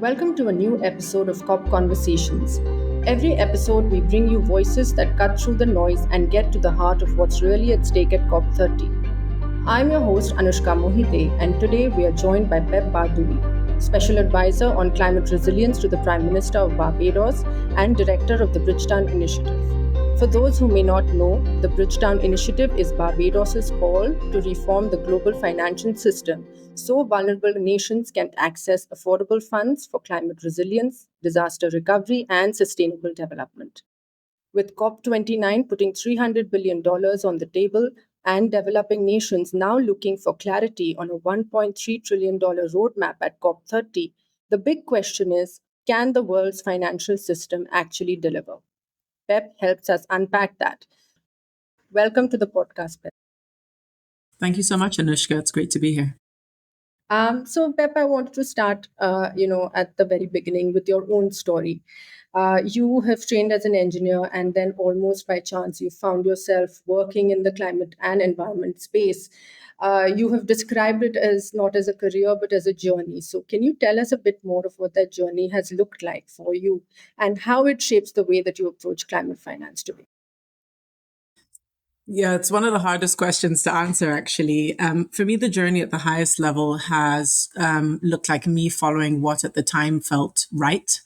Welcome to a new episode of COP Conversations. Every episode, we bring you voices that cut through the noise and get to the heart of what's really at stake at COP30. I'm your host, Anushka Mohite, and today we are joined by Pep Bardouille, Special Advisor on Climate Resilience to the Prime Minister of Barbados and Director of the Bridgetown Initiative. For those who may not know, the Bridgetown Initiative is Barbados's call to reform the global financial system so vulnerable nations can access affordable funds for climate resilience, disaster recovery, and sustainable development. With COP29 putting $300 billion on the table and developing nations now looking for clarity on a $1.3 trillion roadmap at COP30, the big question is, can the world's financial system actually deliver? Pep helps us unpack that. Welcome to the podcast, Pep. Thank you so much, Anushka. It's great to be here. So, Pep, I wanted to start, at the very beginning with your own story. You have trained as an engineer, and then almost by chance, you found yourself working in the climate and environment space. You have described it as not as a career, but as a journey. So, can you tell us a bit more of what that journey has looked like for you and how it shapes the way that you approach climate finance today? Yeah, it's one of the hardest questions to answer, actually. For me, the journey at the highest level has looked like me following what at the time felt right,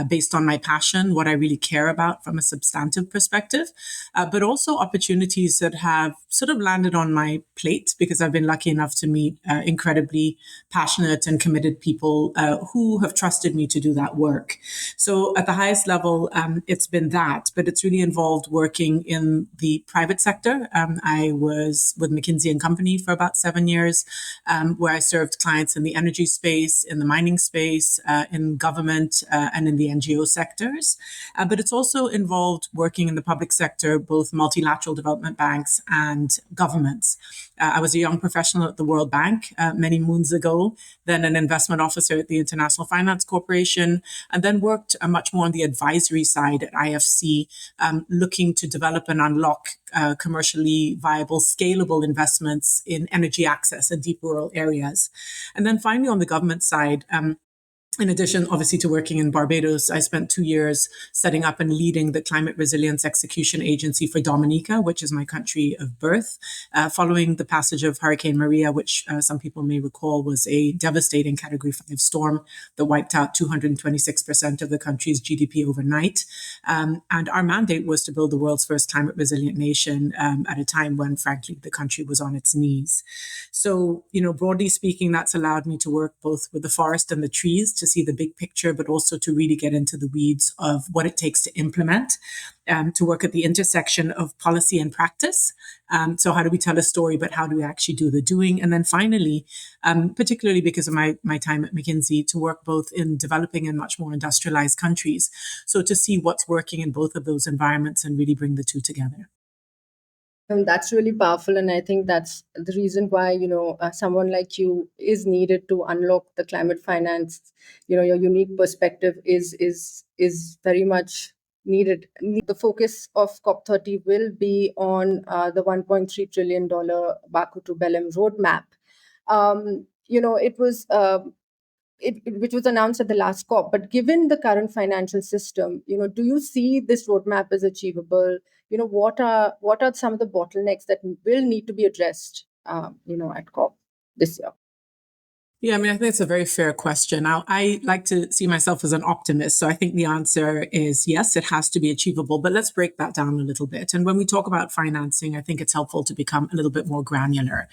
based on my passion, what I really care about from a substantive perspective, but also opportunities that have sort of landed on my plate because I've been lucky enough to meet incredibly passionate and committed people who have trusted me to do that work. So at the highest level, it's been that, but it's really involved working in the private sector. I was with McKinsey and Company for about 7 years, where I served clients in the energy space, in the mining space, in government, and in the NGO sectors. But it's also involved working in the public sector, both multilateral development banks and governments. I was a young professional at the World Bank many moons ago, then an investment officer at the International Finance Corporation, and then worked much more on the advisory side at IFC, looking to develop and unlock commercially viable, scalable investments in energy access in deep rural areas. And then finally, on the government side, in addition, obviously, to working in Barbados, I spent 2 years setting up and leading the Climate Resilience Execution Agency for Dominica, which is my country of birth, following the passage of Hurricane Maria, which some people may recall was a devastating Category 5 storm that wiped out 226% of the country's GDP overnight. And our mandate was to build the world's first climate resilient nation at a time when, frankly, the country was on its knees. So, broadly speaking, that's allowed me to work both with the forest and the trees to see the big picture, but also to really get into the weeds of what it takes to implement, to work at the intersection of policy and practice. So how do we tell a story, but how do we actually do the doing? And then finally, particularly because of my time at McKinsey, to work both in developing and much more industrialized countries. So to see what's working in both of those environments and really bring the two together. That's really powerful, and I think that's the reason why someone like you is needed to unlock the climate finance. Your unique perspective is very much needed. The focus of COP30 will be on the $1.3 trillion Baku-to-Belem roadmap. It was. Which was announced at the last COP. But given the current financial system, do you see this roadmap as achievable? What are some of the bottlenecks that will need to be addressed, at COP this year? Yeah, I think it's a very fair question. Now, I like to see myself as an optimist. So I think the answer is yes, it has to be achievable. But let's break that down a little bit. And when we talk about financing, I think it's helpful to become a little bit more granular.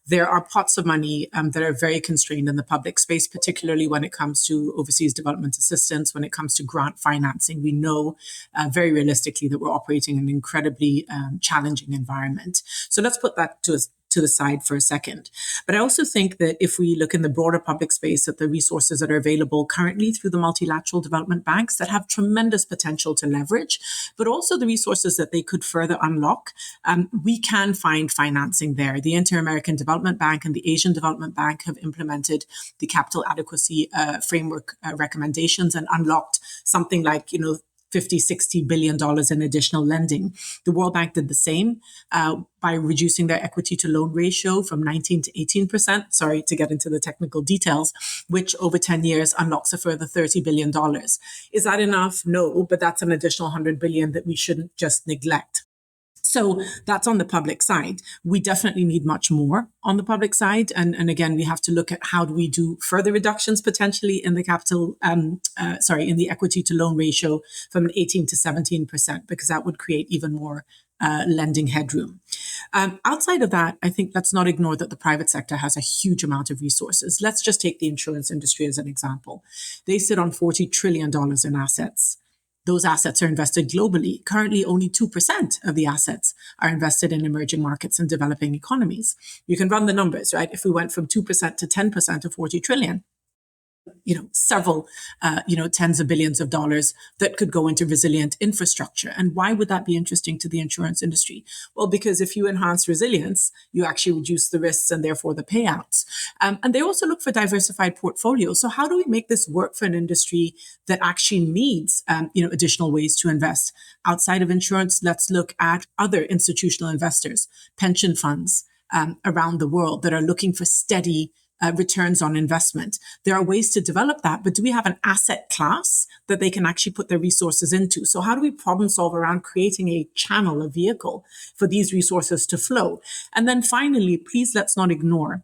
There are pots of money that are very constrained in the public space, particularly when it comes to overseas development assistance, when it comes to grant financing. We know very realistically that we're operating in an incredibly challenging environment. So let's put that to the side for a second. But I also think that if we look in the broader public space at the resources that are available currently through the multilateral development banks that have tremendous potential to leverage, but also the resources that they could further unlock, we can find financing there. The Inter-American Development Bank and the Asian Development Bank have implemented the capital adequacy framework recommendations and unlocked something like, 50, $60 billion in additional lending. The World Bank did the same by reducing their equity to loan ratio from 19 to 18%. Sorry to get into the technical details, which over 10 years unlocks a further $30 billion. Is that enough? No, but that's an additional 100 billion that we shouldn't just neglect. So that's on the public side. We definitely need much more on the public side. And again, we have to look at how do we do further reductions potentially in the in the equity to loan ratio from an 18 to 17%, because that would create even more lending headroom. Outside of that, I think let's not ignore that the private sector has a huge amount of resources. Let's just take the insurance industry as an example. They sit on $40 trillion in assets. Those assets are invested globally. Currently, only 2% of the assets are invested in emerging markets and developing economies. You can run the numbers, right? If we went from 2% to 10% of 40 trillion, several, tens of billions of dollars that could go into resilient infrastructure. And why would that be interesting to the insurance industry? Well, because if you enhance resilience, you actually reduce the risks and therefore the payouts. And they also look for diversified portfolios. So how do we make this work for an industry that actually needs, additional ways to invest? Outside of insurance, let's look at other institutional investors, pension funds around the world that are looking for steady returns on investment. There are ways to develop that, but do we have an asset class that they can actually put their resources into? So how do we problem solve around creating a channel, a vehicle for these resources to flow? And then finally, please let's not ignore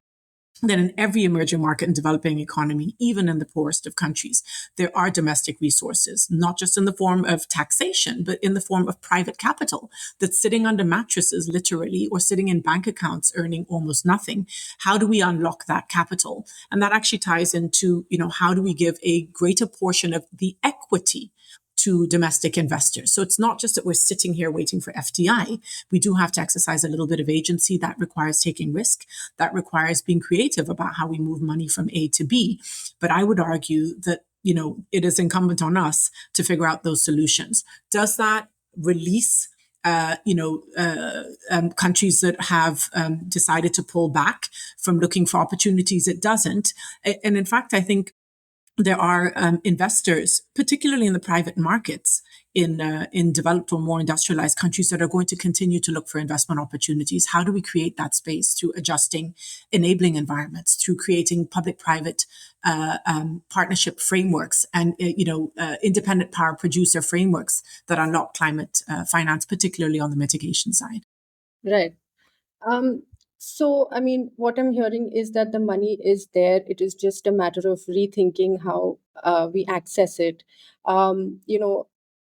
that in every emerging market and developing economy, even in the poorest of countries, there are domestic resources, not just in the form of taxation, but in the form of private capital that's sitting under mattresses, literally, or sitting in bank accounts earning almost nothing. How do we unlock that capital? And that actually ties into, how do we give a greater portion of the equity to domestic investors? So it's not just that we're sitting here waiting for FDI. We do have to exercise a little bit of agency. That requires taking risk. That requires being creative about how we move money from A to B. But I would argue that, it is incumbent on us to figure out those solutions. Does that release countries that have decided to pull back from looking for opportunities? It doesn't. And in fact, I think there are investors, particularly in the private markets, in developed or more industrialized countries, that are going to continue to look for investment opportunities. How do we create that space through adjusting enabling environments, through creating public-private partnership frameworks and independent power producer frameworks that unlock climate finance, particularly on the mitigation side? Right. Um, what I'm hearing is that the money is there. It is just a matter of rethinking how we access it.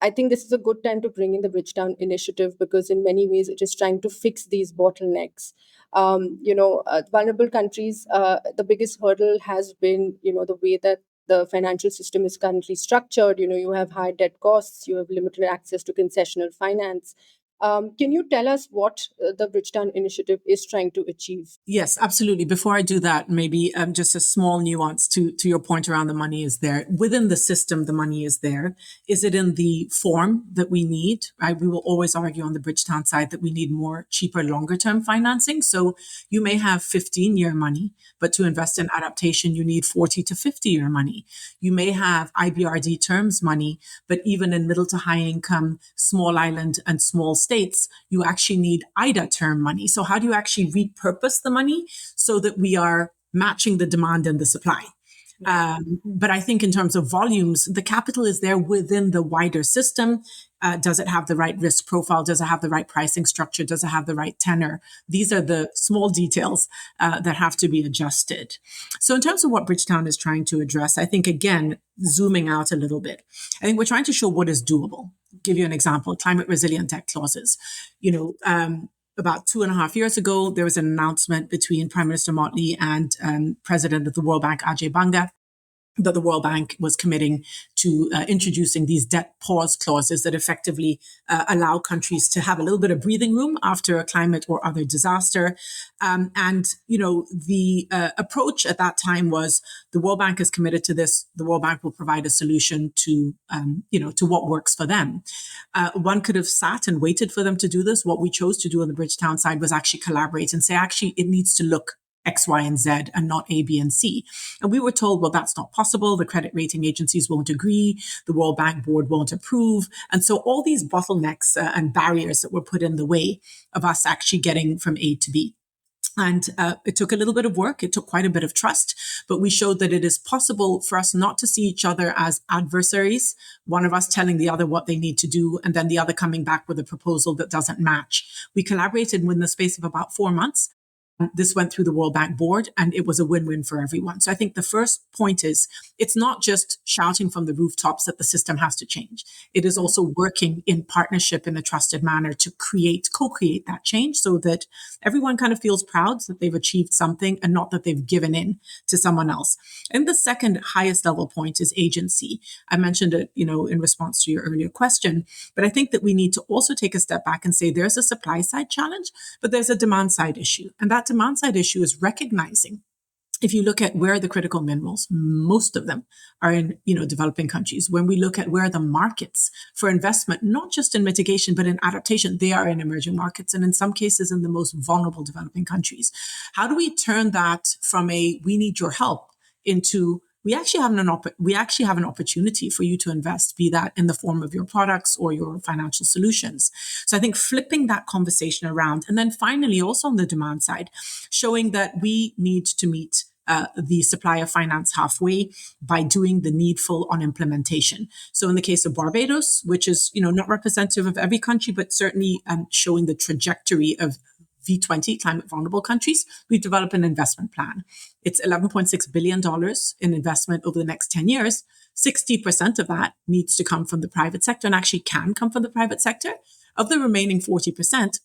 I think this is a good time to bring in the Bridgetown Initiative, because in many ways it is trying to fix these bottlenecks. Vulnerable countries, the biggest hurdle has been, the way that the financial system is currently structured. You have high debt costs, you have limited access to concessional finance. Can you tell us what the Bridgetown Initiative is trying to achieve? Yes, absolutely. Before I do that, maybe just a small nuance to your point around the money is there. Within the system, the money is there. Is it in the form that we need? Right? We will always argue on the Bridgetown side that we need more cheaper, longer term financing. So you may have 15-year money, but to invest in adaptation, you need 40 to 50-year money. You may have IBRD terms money, but even in middle to high income, small island and small states, you actually need IDA term money. So how do you actually repurpose the money so that we are matching the demand and the supply? But I think in terms of volumes, the capital is there within the wider system. Does it have the right risk profile? Does it have the right pricing structure? Does it have the right tenor? These are the small details that have to be adjusted. So in terms of what Bridgetown is trying to address, I think, again, zooming out a little bit, I think we're trying to show what is doable. Give you an example, climate resilient debt clauses. About 2.5 years ago, there was an announcement between Prime Minister Motley and President of the World Bank, Ajay Banga, that the World Bank was committing to introducing these debt pause clauses that effectively allow countries to have a little bit of breathing room after a climate or other disaster. The approach at that time was the World Bank is committed to this. The World Bank will provide a solution to what works for them. One could have sat and waited for them to do this. What we chose to do on the Bridgetown side was actually collaborate and say, actually, it needs to look X, Y, and Z and not A, B, and C. And we were told, well, that's not possible. The credit rating agencies won't agree. The World Bank board won't approve. And so all these bottlenecks and barriers that were put in the way of us actually getting from A to B. And it took a little bit of work. It took quite a bit of trust, but we showed that it is possible for us not to see each other as adversaries, one of us telling the other what they need to do, and then the other coming back with a proposal that doesn't match. We collaborated within the space of about 4 months. This went through the World Bank board and it was a win-win for everyone. So I think the first point is it's not just shouting from the rooftops that the system has to change. It is also working in partnership in a trusted manner to co-create that change so that everyone kind of feels proud that they've achieved something and not that they've given in to someone else. And the second highest level point is agency. I mentioned it, in response to your earlier question, but I think that we need to also take a step back and say there's a supply side challenge, but there's a demand side issue. And that demand side issue is recognizing if you look at where are the critical minerals, most of them are in, developing countries. When we look at where are the markets for investment, not just in mitigation, but in adaptation, they are in emerging markets and in some cases in the most vulnerable developing countries. How do we turn that from a, we need your help into, we actually have an opportunity for you to invest, be that in the form of your products or your financial solutions. So I think flipping that conversation around, and then finally also on the demand side, showing that we need to meet the supply of finance halfway by doing the needful on implementation. So in the case of Barbados, which is not representative of every country, but certainly showing the trajectory of V20 climate vulnerable countries, we developed an investment plan. It's $11.6 billion in investment over the next 10 years. 60% of that needs to come from the private sector and actually can come from the private sector. Of the remaining 40%,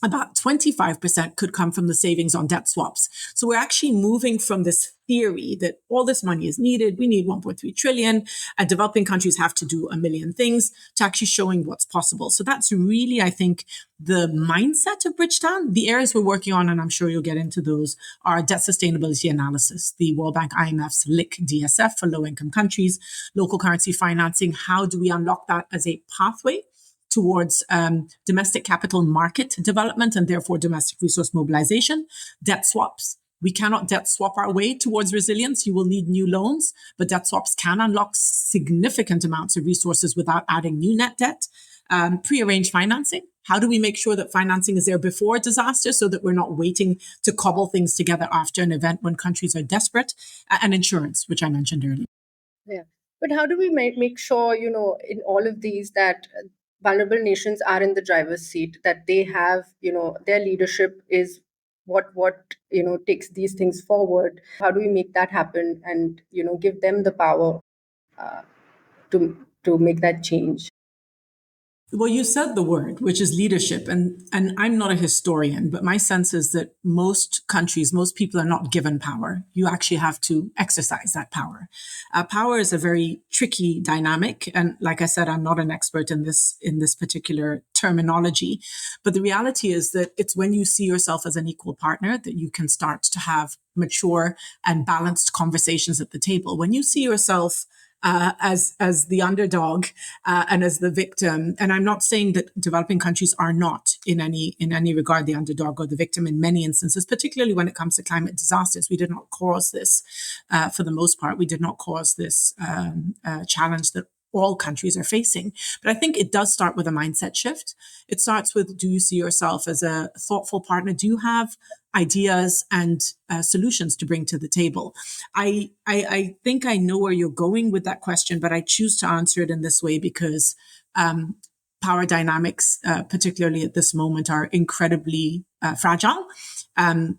about 25% could come from the savings on debt swaps. So we're actually moving from this theory that all this money is needed. We need 1.3 trillion and developing countries have to do a million things to actually showing what's possible. So that's really, I think, the mindset of Bridgetown. The areas we're working on, and I'm sure you'll get into those, are debt sustainability analysis, the World Bank IMF's LIC DSF for low income countries, local currency financing. How do we unlock that as a pathway towards domestic capital market development and therefore domestic resource mobilization, debt swaps. We cannot debt swap our way towards resilience. You will need new loans, but debt swaps can unlock significant amounts of resources without adding new net debt. Pre-arranged financing. How do we make sure that financing is there before a disaster so that we're not waiting to cobble things together after an event when countries are desperate? And insurance, which I mentioned earlier. Yeah. But how do we make sure, in all of these that vulnerable nations are in the driver's seat, that they have, their leadership is what takes these things forward? How do we make that happen and, give them the power uh, to make that change? Well, you said the word, which is leadership. And I'm not a historian, but my sense is that most countries, most people are not given power. You actually have to exercise that power. Power is a very tricky dynamic. And like I said, I'm not an expert in this particular terminology. But the reality is that it's when you see yourself as an equal partner that you can start to have mature and balanced conversations at the table. When you see yourself as the underdog and as the victim. And I'm not saying that developing countries are not in any regard the underdog or the victim in many instances, particularly when it comes to climate disasters. We did not cause this for the most part. We did not cause this challenge that all countries are facing. But I think it does start with a mindset shift. It starts with, do you see yourself as a thoughtful partner? Do you have ideas and solutions to bring to the table? I think I know where you're going with that question, but I choose to answer it in this way because power dynamics, particularly at this moment, are incredibly fragile. And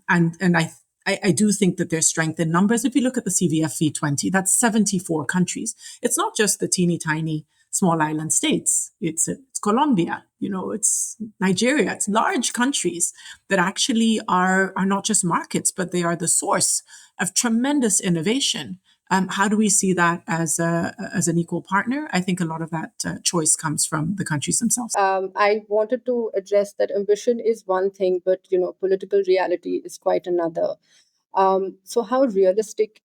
I do think that there's strength in numbers. If you look at the CVF V20, that's 74 countries. It's not just the teeny tiny small island states. It's Colombia, it's Nigeria. It's large countries that actually are not just markets, but they are the source of tremendous innovation. How do we see that as an equal partner? I think a lot of that choice comes from the countries themselves. I wanted to address that ambition is one thing, but political reality is quite another. So how realistic,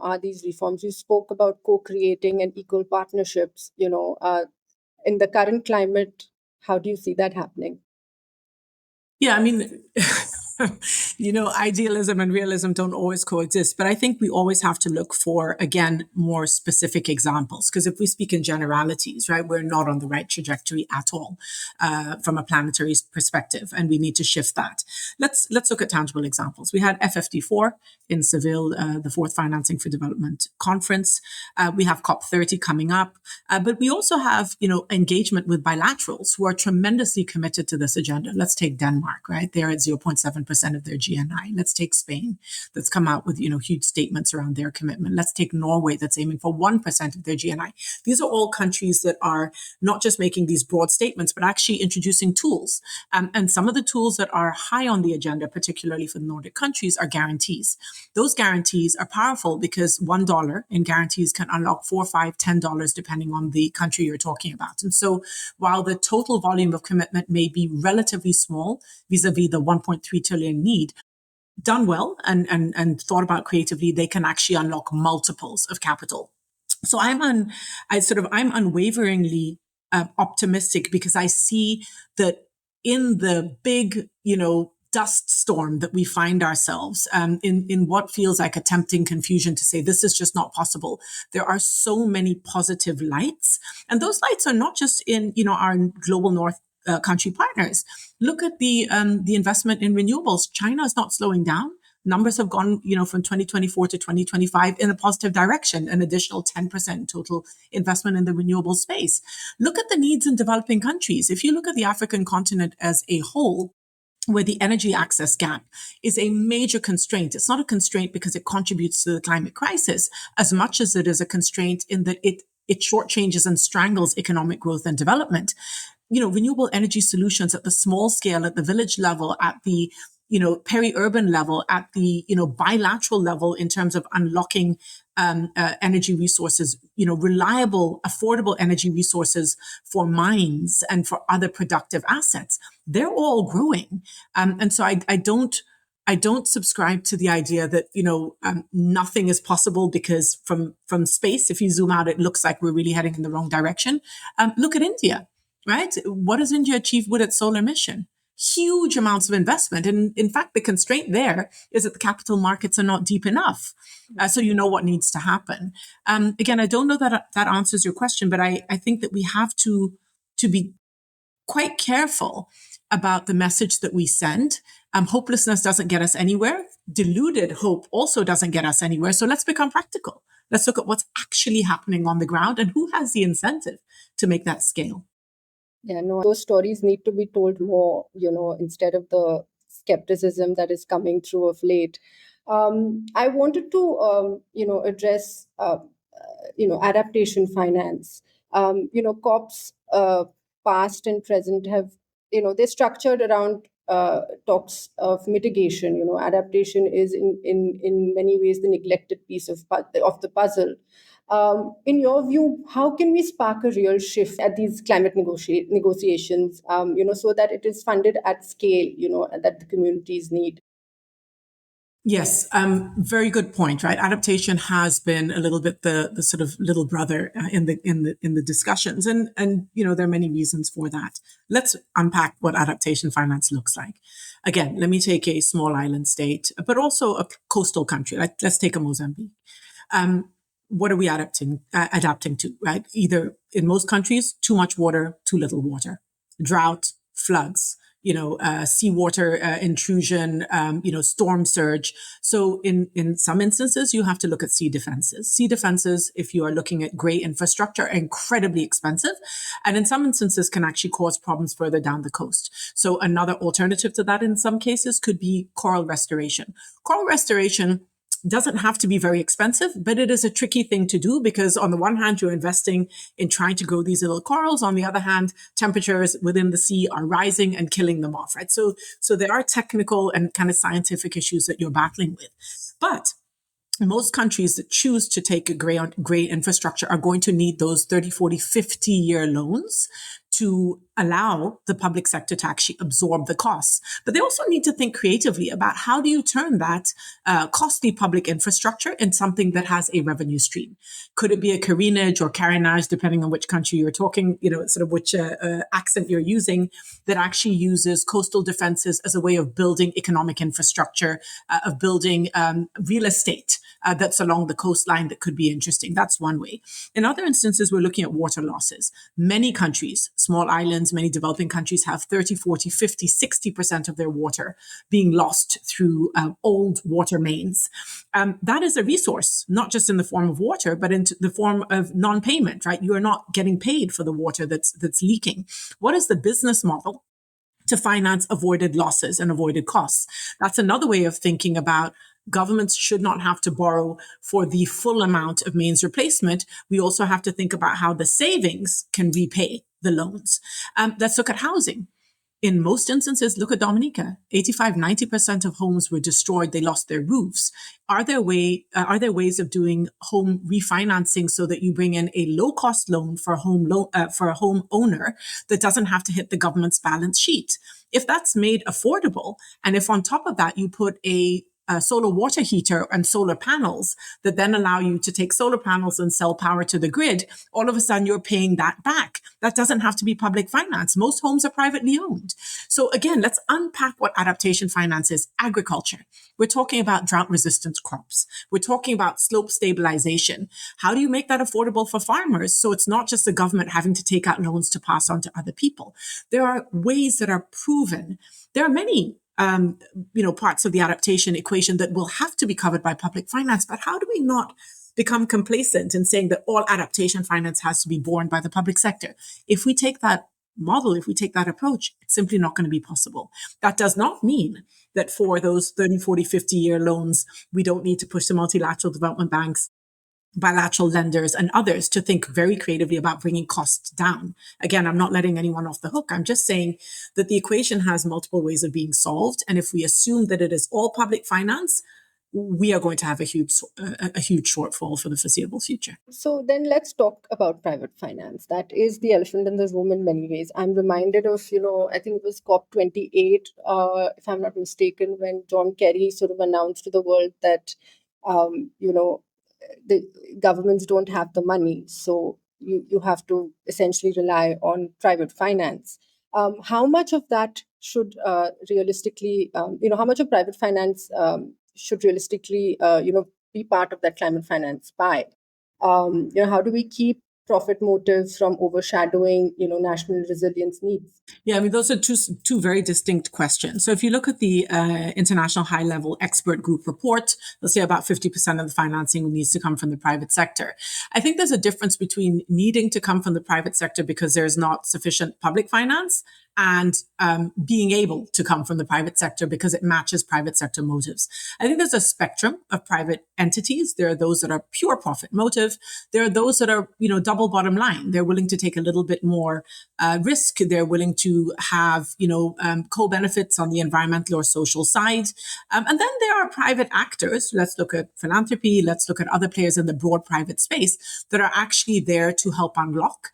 are these reforms? You spoke about co-creating and equal partnerships. In the current climate, how do you see that happening? Yeah, I mean, Idealism and realism don't always coexist, but I think we always have to look for, again, more specific examples. Because if we speak in generalities, right, we're not on the right trajectory at all from a planetary perspective, and we need to shift that. Let's look at tangible examples. We had FFD4 in Seville, the Fourth Financing for Development Conference. We have COP30 coming up, but we also have, engagement with bilaterals who are tremendously committed to this agenda. Let's take Denmark, right? They're at 0.7% of their GNI. Let's take Spain, that's come out with, huge statements around their commitment. Let's take Norway, that's aiming for 1% of their GNI. These are all countries that are not just making these broad statements, but actually introducing tools. And some of the tools that are high on the agenda, particularly for the Nordic countries, are guarantees. Those guarantees are powerful because $1 in guarantees can unlock $4, $5, $10, depending on the country you're talking about. And so while the total volume of commitment may be relatively small vis-a-vis the 1.3 trillion need, done well and thought about creatively, they can actually unlock multiples of capital. So I'm unwaveringly optimistic because I see that in the big, dust storm that we find ourselves in what feels like a tempting confusion to say this is just not possible. There are so many positive lights, and those lights are not just in our global north country partners. Look at the investment in renewables. China is not slowing down. Numbers have gone, from 2024 to 2025 in a positive direction, an additional 10% total investment in the renewable space. Look at the needs in developing countries. If you look at the African continent as a whole, where the energy access gap is a major constraint. It's not a constraint because it contributes to the climate crisis as much as it is a constraint in that it shortchanges and strangles economic growth and development. Renewable energy solutions at the small scale, at the village level, at the peri-urban level, at the bilateral level in terms of unlocking energy resources, reliable, affordable energy resources for mines and for other productive assets. They're all growing, and so I don't subscribe to the idea that nothing is possible because from space, if you zoom out, it looks like we're really heading in the wrong direction. Look at India, right? What has India achieved with its solar mission? Huge amounts of investment. And in fact, the constraint there is that the capital markets are not deep enough. So you know what needs to happen. Again, I don't know that answers your question, but I think that we have to be quite careful about the message that we send. Hopelessness doesn't get us anywhere. Deluded hope also doesn't get us anywhere. So let's become practical. Let's look at what's actually happening on the ground and who has the incentive to make that scale. Yeah, no, those stories need to be told more, instead of the skepticism that is coming through of late. I wanted to, address, adaptation finance. COPs, past and present have, they're structured around talks of mitigation. Adaptation is in many ways the neglected piece of the puzzle. In your view, how can we spark a real shift at these climate negotiations, so that it is funded at scale, that the communities need? Yes, very good point. Right, adaptation has been a little bit the sort of little brother in the discussions, and there are many reasons for that. Let's unpack what adaptation finance looks like. Again, let me take a small island state, but also a coastal country. Like let's take a Mozambique. What are we adapting to? Right, either in most countries, too much water, too little water, drought, floods. Seawater intrusion, storm surge. So in some instances, you have to look at sea defenses. Sea defenses, if you are looking at gray infrastructure, are incredibly expensive. And in some instances can actually cause problems further down the coast. So another alternative to that in some cases could be coral restoration. Coral restoration doesn't have to be very expensive, but it is a tricky thing to do because on the one hand, you're investing in trying to grow these little corals. On the other hand, temperatures within the sea are rising and killing them off, right? So there are technical and kind of scientific issues that you're battling with. But most countries that choose to take a gray infrastructure are going to need those 30, 40, 50-year loans to allow the public sector to actually absorb the costs. But they also need to think creatively about how do you turn that costly public infrastructure in something that has a revenue stream. Could it be a carénage or carénage, depending on which country you're talking, sort of which accent you're using, that actually uses coastal defenses as a way of building economic infrastructure, of building real estate that's along the coastline that could be interesting. That's one way. In other instances, we're looking at water losses. Many countries, small islands, many developing countries have 30, 40, 50, 60% of their water being lost through old water mains. That is a resource, not just in the form of water, but in the form of non-payment, right? You are not getting paid for the water that's leaking. What is the business model to finance avoided losses and avoided costs? That's another way of thinking about governments should not have to borrow for the full amount of mains replacement. We also have to think about how the savings can repay the loans. Let's look at housing. In most instances, look at Dominica. 85, 90% of homes were destroyed. They lost their roofs. Are there ways of doing home refinancing so that you bring in a low-cost loan for a home owner that doesn't have to hit the government's balance sheet? If that's made affordable, and if on top of that you put a solar water heater and solar panels that then allow you to take solar panels and sell power to the grid, all of a sudden you're paying that back. That doesn't have to be public finance. Most homes are privately owned. So again, let's unpack what adaptation finance is. Agriculture. We're talking about drought-resistant crops. We're talking about slope stabilization. How do you make that affordable for farmers so it's not just the government having to take out loans to pass on to other people? There are ways that are proven. There are many parts of the adaptation equation that will have to be covered by public finance. But how do we not become complacent in saying that all adaptation finance has to be borne by the public sector? If we take that model, if we take that approach, it's simply not going to be possible. That does not mean that for those 30, 40, 50-year loans, we don't need to push the multilateral development banks, bilateral lenders and others to think very creatively about bringing costs down. Again, I'm not letting anyone off the hook. I'm just saying that the equation has multiple ways of being solved. And if we assume that it is all public finance, we are going to have a huge shortfall for the foreseeable future. So then let's talk about private finance. That is the elephant in the room in many ways. I'm reminded of, I think it was COP28, if I'm not mistaken, when John Kerry sort of announced to the world that, the governments don't have the money. So you have to essentially rely on private finance. How much of that should realistically, how much of private finance should realistically, be part of that climate finance pie? How do we keep profit motives from overshadowing, national resilience needs? Yeah, I mean, those are two very distinct questions. So if you look at the International High Level Expert Group report, they'll say about 50% of the financing needs to come from the private sector. I think there's a difference between needing to come from the private sector because there's not sufficient public finance and being able to come from the private sector because it matches private sector motives. I think there's a spectrum of private entities. There are those that are pure profit motive. There are those that are, double bottom line. They're willing to take a little bit more risk. They're willing to have, co-benefits on the environmental or social side. And then there are private actors. Let's look at philanthropy. Let's look at other players in the broad private space that are actually there to help unlock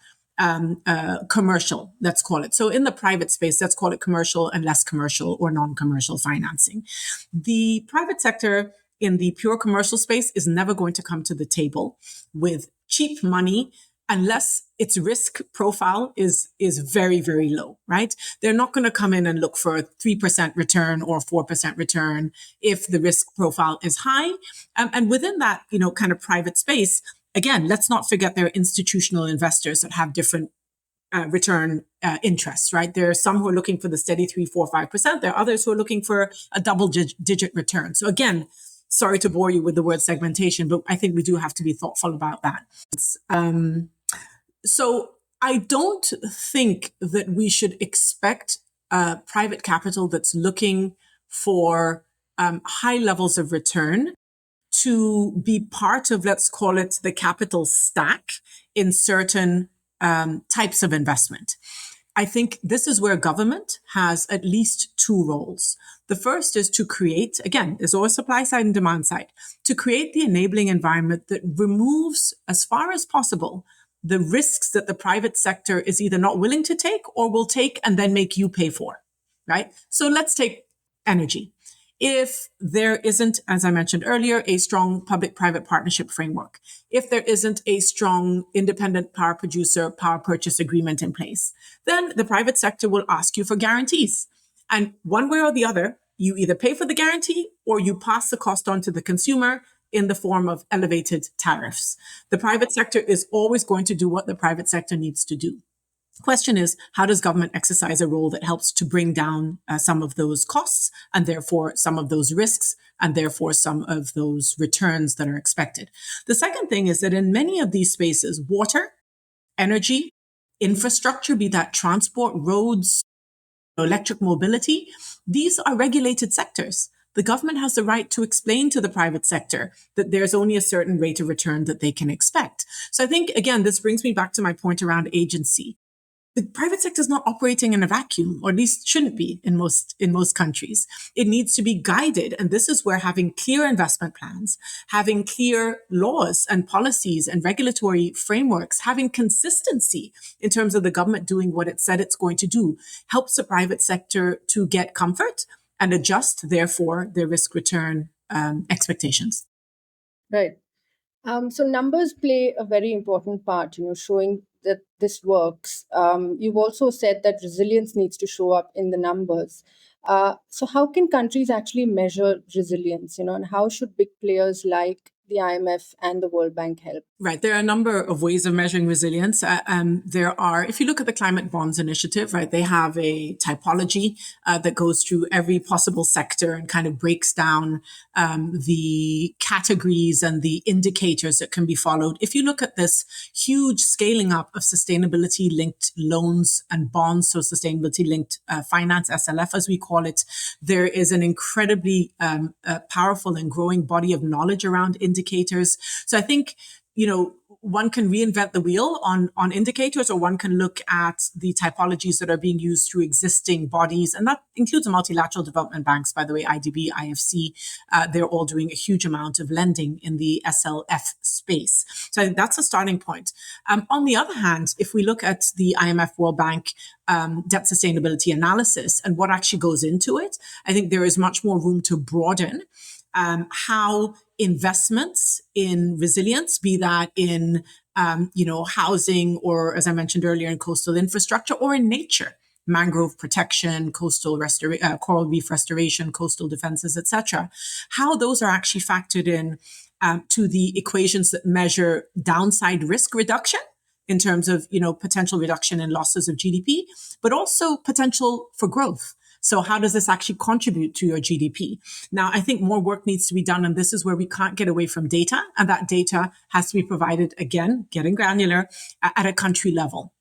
commercial, let's call it. So in the private space, let's call it commercial and less commercial or non-commercial financing. The private sector in the pure commercial space is never going to come to the table with cheap money unless its risk profile is very, very low, right? They're not going to come in and look for a 3% return or 4% return if the risk profile is high. And within that, kind of private space, again, let's not forget there are institutional investors that have different return interests, right? There are some who are looking for the steady 3, 4, 5%. There are others who are looking for a double-digit return. So again, sorry to bore you with the word segmentation, but I think we do have to be thoughtful about that. So I don't think that we should expect private capital that's looking for high levels of return to be part of, let's call it, the capital stack in certain types of investment. I think this is where government has at least two roles. The first is to create, again, there's always supply side and demand side, to create the enabling environment that removes, as far as possible, the risks that the private sector is either not willing to take or will take and then make you pay for, right? So let's take energy. If there isn't, as I mentioned earlier, a strong public-private partnership framework, if there isn't a strong independent power producer power purchase agreement in place, then the private sector will ask you for guarantees. And one way or the other, you either pay for the guarantee or you pass the cost on to the consumer in the form of elevated tariffs. The private sector is always going to do what the private sector needs to do. Question is, how does government exercise a role that helps to bring down some of those costs and therefore some of those risks and therefore some of those returns that are expected? The second thing is that in many of these spaces, water, energy, infrastructure, be that transport, roads, electric mobility, these are regulated sectors. The government has the right to explain to the private sector that there's only a certain rate of return that they can expect. So I think, again, this brings me back to my point around agency. The private sector is not operating in a vacuum, or at least shouldn't be in most countries. It needs to be guided. And this is where having clear investment plans, having clear laws and policies and regulatory frameworks, having consistency in terms of the government doing what it said it's going to do, helps the private sector to get comfort and adjust, therefore, their risk return expectations. Right. So numbers play a very important part, showing that this works. You've also said that resilience needs to show up in the numbers. So how can countries actually measure resilience, and how should big players like the IMF and the World Bank help? Right. There are a number of ways of measuring resilience. There are, if you look at the Climate Bonds Initiative, right, they have a typology that goes through every possible sector and kind of breaks down the categories and the indicators that can be followed. If you look at this huge scaling up of sustainability linked loans and bonds, so sustainability linked finance, SLF as we call it, there is an incredibly powerful and growing body of knowledge around indicators. So I think, one can reinvent the wheel on indicators, or one can look at the typologies that are being used through existing bodies. And that includes the multilateral development banks, by the way, IDB, IFC. They're all doing a huge amount of lending in the SLF space. So I think that's a starting point. On the other hand, if we look at the IMF World Bank debt sustainability analysis and what actually goes into it, I think there is much more room to broaden how investments in resilience, be that in, housing, or as I mentioned earlier, in coastal infrastructure or in nature, mangrove protection, coastal coral reef restoration, coastal defenses, etc., how those are actually factored in to the equations that measure downside risk reduction in terms of, potential reduction in losses of GDP, but also potential for growth. So how does this actually contribute to your GDP? Now, I think more work needs to be done, and this is where we can't get away from data, and that data has to be provided, again, getting granular, at a country level.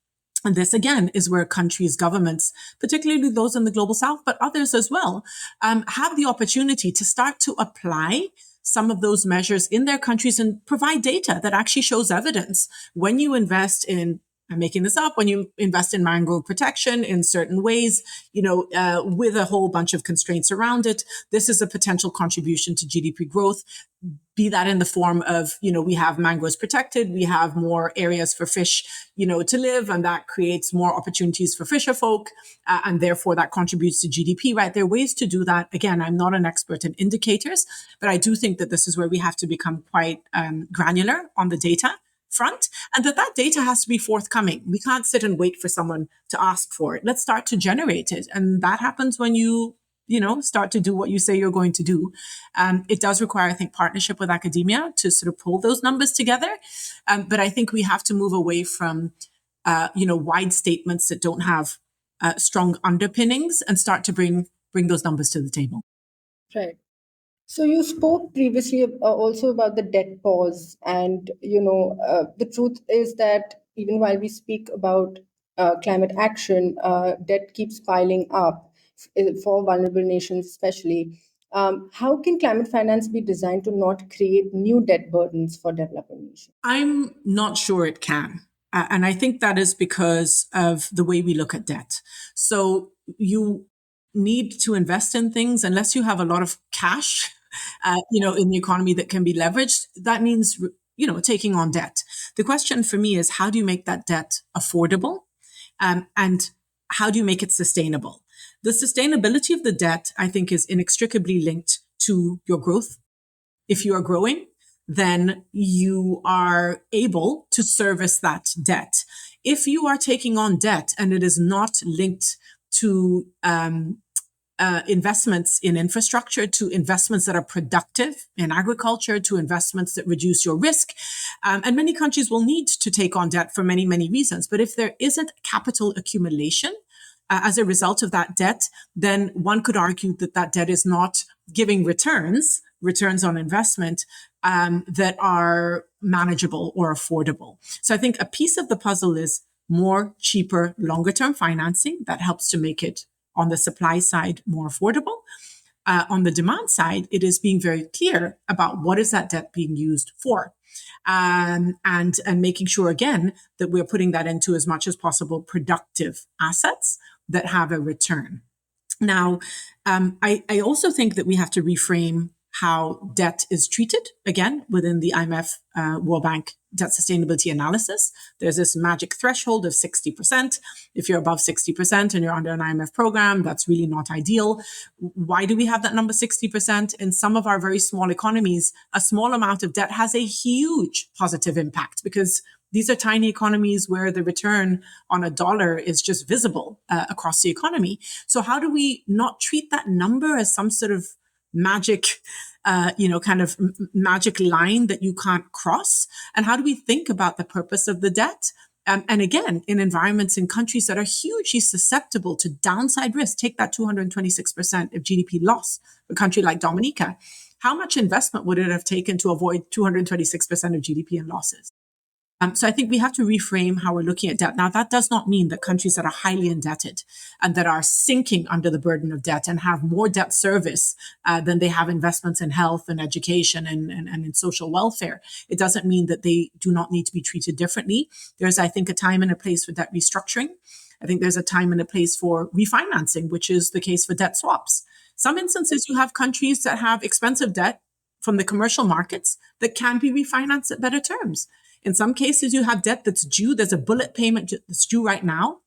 And this, again, is where countries, governments, particularly those in the global south, but others as well, have the opportunity to start to apply some of those measures in their countries and provide data that actually shows evidence. When you invest in, I'm making this up, when you invest in mangrove protection in certain ways, with a whole bunch of constraints around it, this is a potential contribution to GDP growth, be that in the form of, we have mangroves protected, we have more areas for fish, to live, and that creates more opportunities for fisher folk, and therefore that contributes to GDP, right? There are ways to do that. Again, I'm not an expert in indicators, but I do think that this is where we have to become quite granular on the data front, and that data has to be forthcoming. We can't sit and wait for someone to ask for it. Let's start to generate it. And that happens when you start to do what you say you're going to do. It does require, I think, partnership with academia to sort of pull those numbers together. But I think we have to move away from, wide statements that don't have strong underpinnings and start to bring those numbers to the table. Right. So you spoke previously also about the debt pause, and the truth is that even while we speak about climate action, debt keeps piling up for vulnerable nations, especially. How can climate finance be designed to not create new debt burdens for developing nations? I'm not sure it can. And I think that is because of the way we look at debt. So you need to invest in things unless you have a lot of cash, in the economy that can be leveraged. That means, taking on debt. The question for me is, how do you make that debt affordable? And how do you make it sustainable? The sustainability of the debt, I think, is inextricably linked to your growth. If you are growing, then you are able to service that debt. If you are taking on debt and it is not linked to investments in infrastructure, to investments that are productive in agriculture, to investments that reduce your risk. And many countries will need to take on debt for many, many reasons. But if there isn't capital accumulation as a result of that debt, then one could argue that that debt is not giving returns on investment that are manageable or affordable. So I think a piece of the puzzle is more, cheaper, longer term financing that helps to make it on the supply side more affordable. On the demand side, it is being very clear about what is that debt being used for. And making sure, again, that we're putting that into as much as possible productive assets that have a return. Now, I also think that we have to reframe how debt is treated, again, within the IMF World Bank debt sustainability analysis. There's this magic threshold of 60%. If you're above 60% and you're under an IMF program, that's really not ideal. Why do we have that number 60%? In some of our very small economies, a small amount of debt has a huge positive impact because these are tiny economies where the return on a dollar is just visible across the economy. So how do we not treat that number as some sort of magic, magic line that you can't cross? And how do we think about the purpose of the debt? And again, in environments in countries that are hugely susceptible to downside risk, take that 226% of GDP loss, a country like Dominica. How much investment would it have taken to avoid 226% of GDP in losses? So I think we have to reframe how we're looking at debt. Now, that does not mean that countries that are highly indebted and that are sinking under the burden of debt and have more debt service than they have investments in health and education and in social welfare. It doesn't mean that they do not need to be treated differently. There's, I think, a time and a place for debt restructuring. I think there's a time and a place for refinancing, which is the case for debt swaps. Some instances, you have countries that have expensive debt from the commercial markets that can be refinanced at better terms. In some cases, you have debt that's due. There's a bullet payment that's due right now.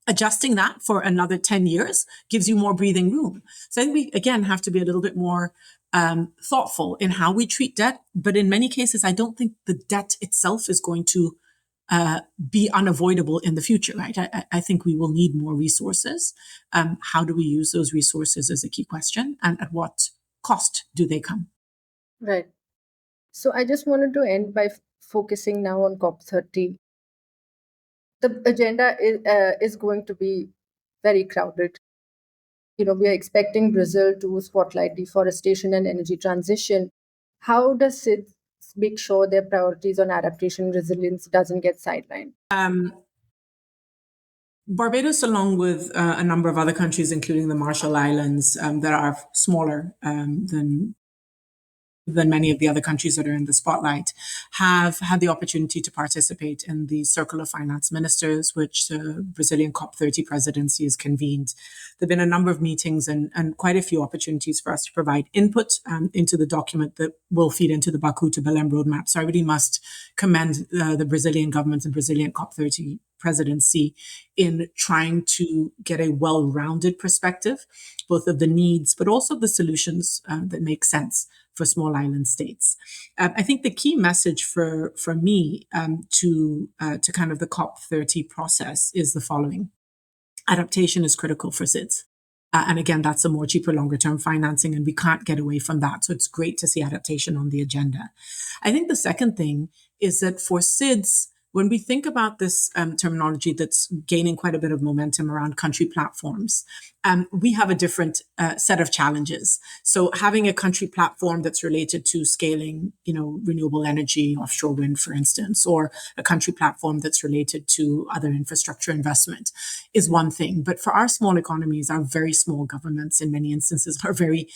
Adjusting that for another 10 years gives you more breathing room. So I think we, again, have to be a little bit more thoughtful in how we treat debt. But in many cases, I don't think the debt itself is going to be unavoidable in the future, right? I think we will need more resources. How do we use those resources is a key question. And at what cost do they come? Right. So I just wanted to end by focusing now on COP30. The agenda is going to be very crowded. We are expecting Brazil to spotlight deforestation and energy transition. How does SIDS make sure their priorities on adaptation and resilience doesn't get sidelined? Barbados, along with a number of other countries, including the Marshall Islands, that are smaller than many of the other countries that are in the spotlight, have had the opportunity to participate in the Circle of Finance Ministers, which the Brazilian COP30 presidency has convened. There have been a number of meetings and quite a few opportunities for us to provide input into the document that will feed into the Baku-to-Belem roadmap. So I really must commend the Brazilian government and Brazilian COP30 presidency in trying to get a well-rounded perspective, both of the needs, but also the solutions that make sense for small island states. I think the key message for me to kind of the COP30 process is the following. Adaptation is critical for SIDS. And again, that's a more cheaper, longer term financing, and we can't get away from that. So it's great to see adaptation on the agenda. I think the second thing is that for SIDS, when we think about this terminology that's gaining quite a bit of momentum around country platforms, we have a different set of challenges. So having a country platform that's related to scaling, renewable energy, offshore wind, for instance, or a country platform that's related to other infrastructure investment is one thing. But for our small economies, our very small governments, in many instances, are very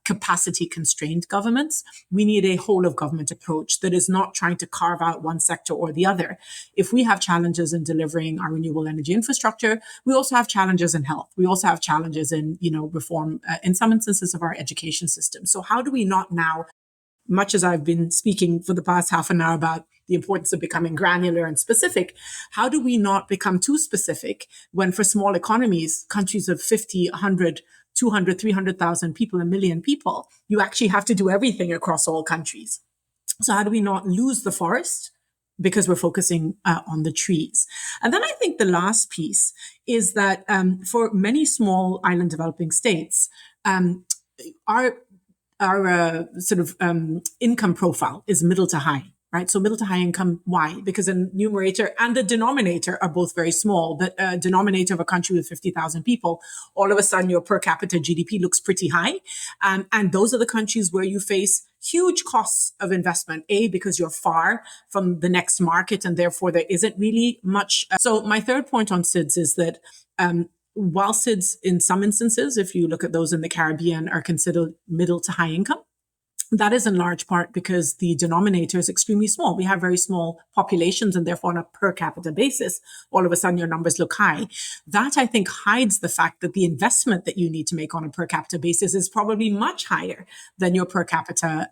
capacity constrained governments. We need a whole of government approach that is not trying to carve out one sector or the other. If we have challenges in delivering our renewable energy infrastructure, we also have challenges in health. We also have challenges in, reform in some instances of our education system. So how do we not now much as I've been speaking for the past half an hour about the importance of becoming granular and specific, how do we not become too specific when for small economies, countries of 50, 100, 200, 300,000 people, a million people, you actually have to do everything across all countries. So how do we not lose the forest? Because we're focusing on the trees. And then I think the last piece is that for many small island developing states, our sort of income profile is middle to high, right? So middle to high income, why? Because the numerator and the denominator are both very small. But a denominator of a country with 50,000 people, all of a sudden your per capita GDP looks pretty high. And those are the countries where you face huge costs of investment, because you're far from the next market and therefore there isn't really much. So my third point on SIDS is that while SIDS in some instances, if you look at those in the Caribbean, are considered middle to high income, that is in large part because the denominator is extremely small. We have very small populations, and therefore on a per capita basis, all of a sudden your numbers look high. That, I think, hides the fact that the investment that you need to make on a per capita basis is probably much higher than your per capita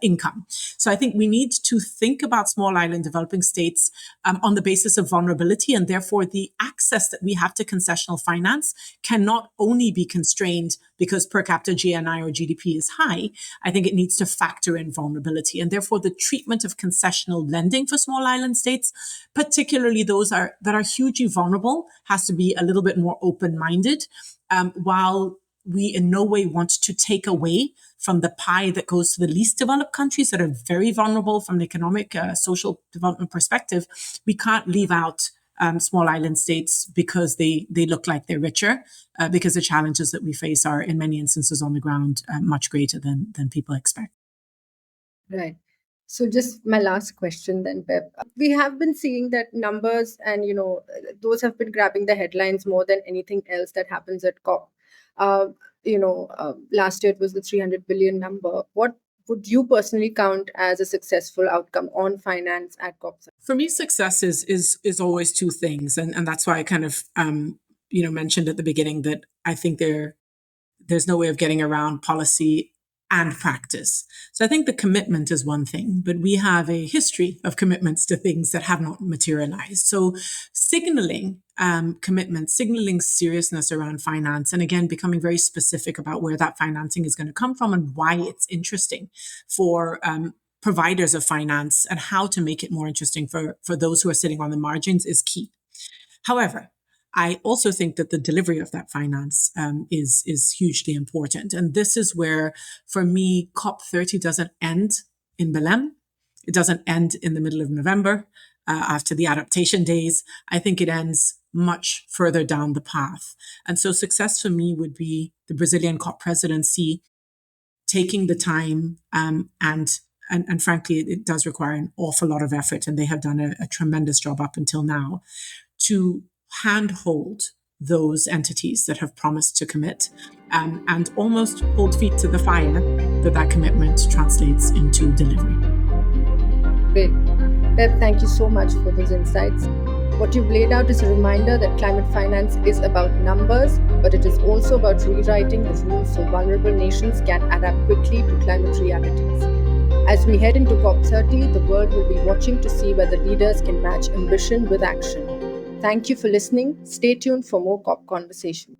income. So I think we need to think about small island developing states on the basis of vulnerability, and therefore the access that we have to concessional finance cannot only be constrained because per capita GNI or GDP is high. I think it needs to factor in vulnerability. And therefore, the treatment of concessional lending for small island states, particularly those that are hugely vulnerable, has to be a little bit more open-minded, while we in no way want to take away from the pie that goes to the least developed countries that are very vulnerable from an economic, social development perspective. We can't leave out small island states because they look like they're richer, because the challenges that we face are in many instances on the ground much greater than people expect. Right. So just my last question then, Pep. We have been seeing that numbers and, those have been grabbing the headlines more than anything else that happens at COP. Last year it was the 300 billion number. What would you personally count as a successful outcome on finance at COP? For me, success is always two things. And that's why I kind of, mentioned at the beginning that I think there's no way of getting around policy and practice. So I think the commitment is one thing, but we have a history of commitments to things that have not materialized. So signaling commitment, signaling seriousness around finance, and again, becoming very specific about where that financing is going to come from and why it's interesting for providers of finance and how to make it more interesting for those who are sitting on the margins is key. However, I also think that the delivery of that finance is hugely important. And this is where, for me, COP30 doesn't end in Belem. It doesn't end in the middle of November after the adaptation days. I think it ends much further down the path. And so success for me would be the Brazilian COP presidency taking the time and frankly, it does require an awful lot of effort, and they have done a tremendous job up until now, to handhold those entities that have promised to commit, and almost hold feet to the fire that commitment translates into delivery. Great. Pep, thank you so much for those insights. What you've laid out is a reminder that climate finance is about numbers, but it is also about rewriting the rules so vulnerable nations can adapt quickly to climate realities. As we head into COP30, the world will be watching to see whether leaders can match ambition with action. Thank you for listening. Stay tuned for more COP conversation.